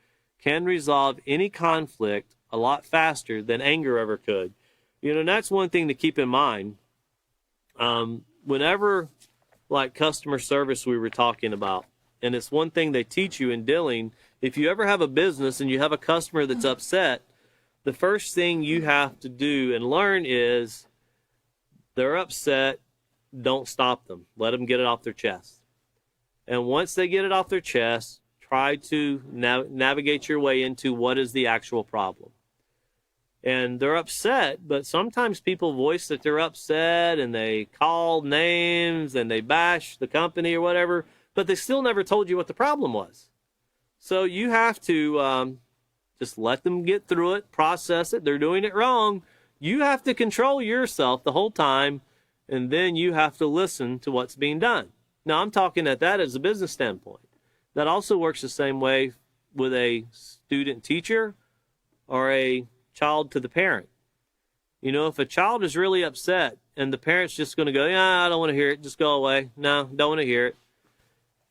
can resolve any conflict a lot faster than anger ever could. And that's one thing to keep in mind. Whenever, like customer service we were talking about, and it's one thing they teach you in dealing, if you ever have a business and you have a customer that's upset, the first thing you have to do and learn is they're upset, don't stop them. Let them get it off their chest. And once they get it off their chest, try to navigate your way into what is the actual problem. And they're upset, but sometimes people voice that they're upset and they call names and they bash the company or whatever, but they still never told you what the problem was. So you have to just let them get through it, process it. They're doing it wrong. You have to control yourself the whole time, and then you have to listen to what's being done. Now, I'm talking at that as a business standpoint. That also works the same way with a student teacher or a child to the parent. If a child is really upset and the parent's just going to go, yeah, I don't want to hear it, just go away. No, don't want to hear it.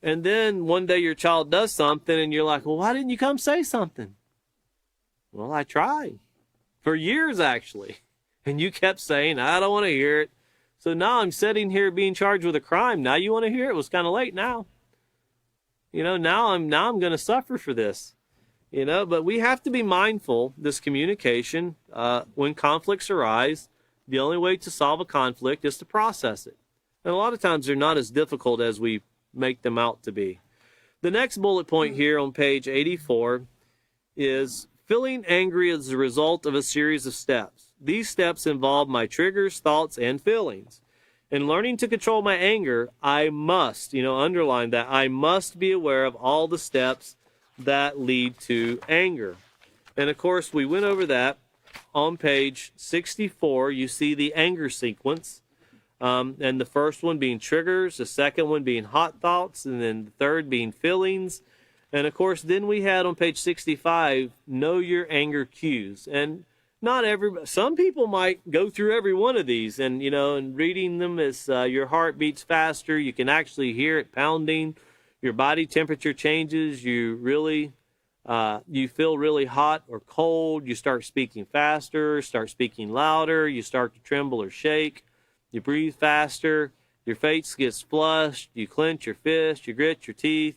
And then one day your child does something and you're like, well, why didn't you come say something? Well, I tried. For years, actually. And you kept saying, I don't want to hear it. So now I'm sitting here being charged with a crime. Now you want to hear it? It was kind of late now. Now I'm going to suffer for this. But we have to be mindful, this communication, when conflicts arise, the only way to solve a conflict is to process it. And a lot of times they're not as difficult as we make them out to be. The next bullet point here on page 84 is feeling angry as a result of a series of steps. These steps involve my triggers, thoughts, and feelings. In learning to control my anger, I must, underline that, I must be aware of all the steps that lead to anger. And of course, we went over that on page 64. You see the anger sequence. And the first one being triggers, the second one being hot thoughts, and then the third being feelings. And of course, then we had on page 65, know your anger cues. And some people might go through every one of these, and and reading them as your heart beats faster, you can actually hear it pounding, your body temperature changes, you feel really hot or cold, you start speaking faster, start speaking louder, you start to tremble or shake, you breathe faster, your face gets flushed, you clench your fist, you grit your teeth,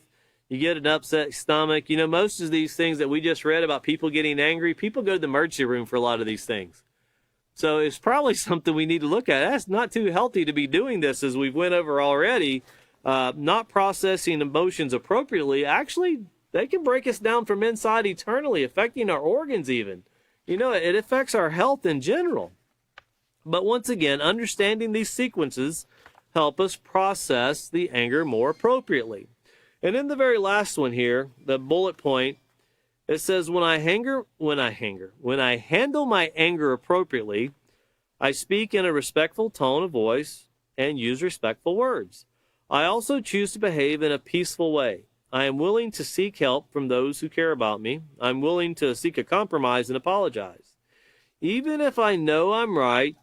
you get an upset stomach. Most of these things that we just read about people getting angry, people go to the emergency room for a lot of these things. So it's probably something we need to look at. That's not too healthy to be doing this, as we've went over already. Not processing emotions appropriately, actually, they can break us down from inside eternally, affecting our organs even. It affects our health in general. But once again, understanding these sequences help us process the anger more appropriately. And in the very last one here, the bullet point, it says, when I handle my anger appropriately, I speak in a respectful tone of voice and use respectful words. I also choose to behave in a peaceful way. I am willing to seek help from those who care about me. I'm willing to seek a compromise and apologize. Even if I know I'm right,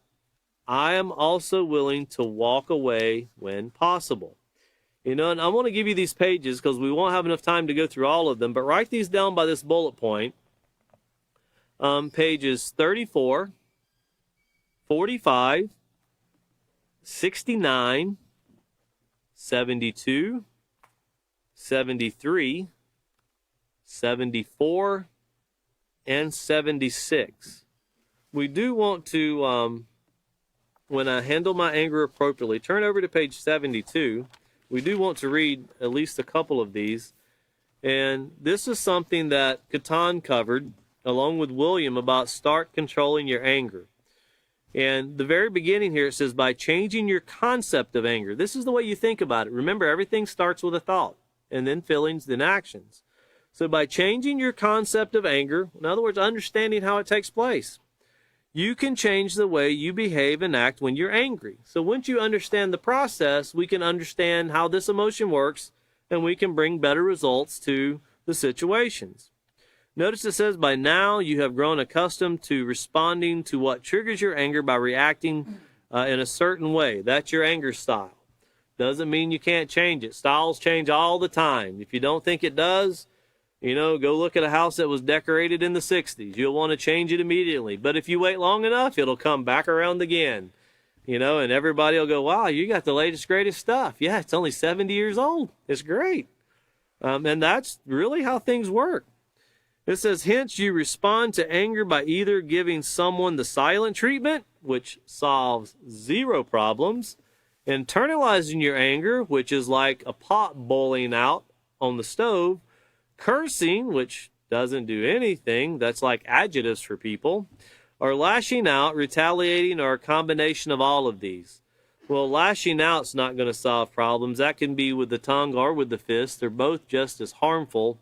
I am also willing to walk away when possible. And I want to give you these pages because we won't have enough time to go through all of them, but write these down by this bullet point. Pages 34, 45, 69, 72, 73, 74, and 76. We do want to, when I handle my anger appropriately, turn over to page 72. We do want to read at least a couple of these. And this is something that Catan covered, along with William, about start controlling your anger. And the very beginning here, it says, by changing your concept of anger. This is the way you think about it. Remember, everything starts with a thought, and then feelings, then actions. So by changing your concept of anger, in other words, understanding how it takes place, you can change the way you behave and act when you're angry. So once you understand the process, we can understand how this emotion works, and we can bring better results to the situations. Notice it says, by now you have grown accustomed to responding to what triggers your anger by reacting in a certain way. That's your anger style. Doesn't mean you can't change it. Styles change all the time. If you don't think it does, go look at a house that was decorated in the 60s. You'll want to change it immediately. But if you wait long enough, it'll come back around again. And everybody will go, wow, you got the latest, greatest stuff. Yeah, it's only 70 years old. It's great. And that's really how things work. It says, hence you respond to anger by either giving someone the silent treatment, which solves 0 problems, internalizing your anger, which is like a pot boiling out on the stove, cursing, which doesn't do anything, that's like adjectives for people, or lashing out, retaliating, or a combination of all of these. Well, lashing out's not going to solve problems. That can be with the tongue or with the fist. They're both just as harmful.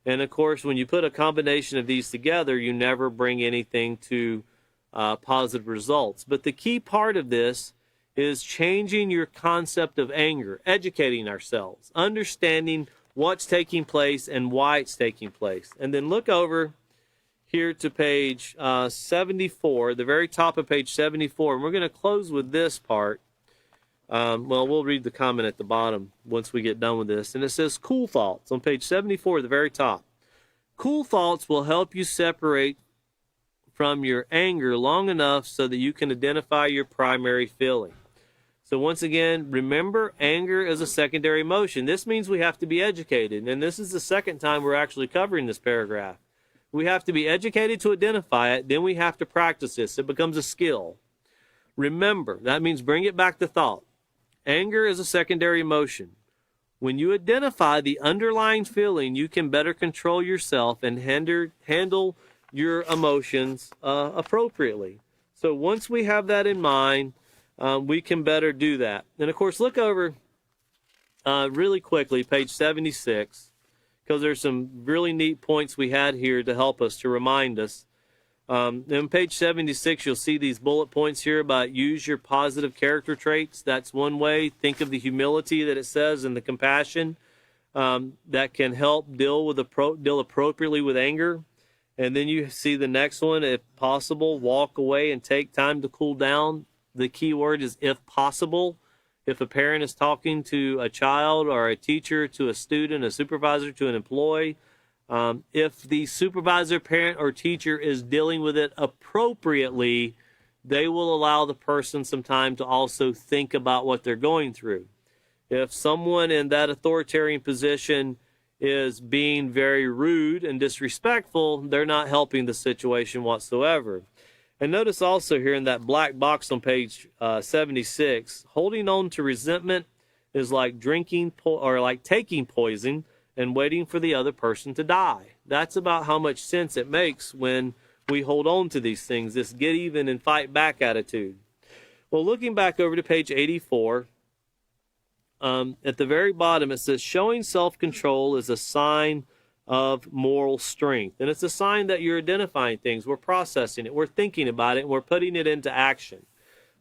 And of course, when you put a combination of these together, you never bring anything to positive results. But the key part of this is changing your concept of anger, educating ourselves, understanding what's taking place and why it's taking place. And then look over here to page 74, the very top of page 74. And we're going to close with this part. We'll read the comment at the bottom once we get done with this. And it says, cool thoughts on page 74, the very top. Cool thoughts will help you separate from your anger long enough so that you can identify your primary feeling. So once again, remember, anger is a secondary emotion. This means we have to be educated. And this is the second time we're actually covering this paragraph. We have to be educated to identify it. Then we have to practice this. It becomes a skill. Remember, that means bring it back to thought. Anger is a secondary emotion. When you identify the underlying feeling, you can better control yourself and handle your emotions appropriately. So once we have that in mind, we can better do that. And of course, look over really quickly, page 76, because there's some really neat points we had here to help us, to remind us. On page 76, you'll see these bullet points here about use your positive character traits. That's one way. Think of the humility that it says and the compassion that can help deal appropriately with anger. And then you see the next one, if possible, walk away and take time to cool down. The key word is if possible. If a parent is talking to a child or a teacher to a student, a supervisor to an employee, if the supervisor, parent, or teacher is dealing with it appropriately, they will allow the person some time to also think about what they're going through. If someone in that authoritarian position is being very rude and disrespectful, they're not helping the situation whatsoever. And notice also here in that black box on page 76, holding on to resentment is like drinking or like taking poison and waiting for the other person to die. That's about how much sense it makes when we hold on to these things, this get even and fight back attitude. Well, looking back over to page 84, at the very bottom it says, showing self-control is a sign of moral strength. And it's a sign that you're identifying things, we're processing it, we're thinking about it, and we're putting it into action.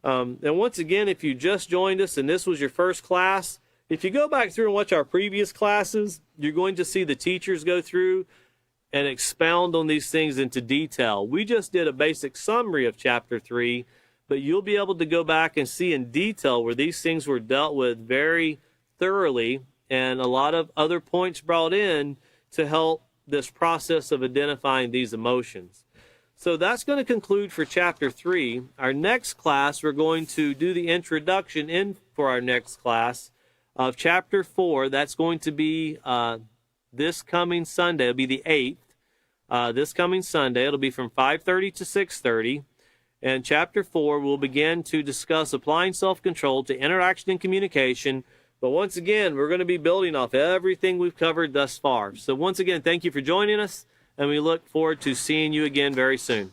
And once again, if you just joined us and this was your first class, if you go back through and watch our previous classes, you're going to see the teachers go through and expound on these things into detail. We just did a basic summary of chapter 3, but you'll be able to go back and see in detail where these things were dealt with very thoroughly and a lot of other points brought in to help this process of identifying these emotions. So that's going to conclude for chapter 3. Our next class, we're going to do the introduction in for our next class of chapter 4. That's going to be this coming Sunday. It'll be the 8th. This coming Sunday. It'll be from 5:30 to 6:30. And chapter 4 will begin to discuss applying self-control to interaction and communication. But once again, we're going to be building off everything we've covered thus far. So once again, thank you for joining us, and we look forward to seeing you again very soon.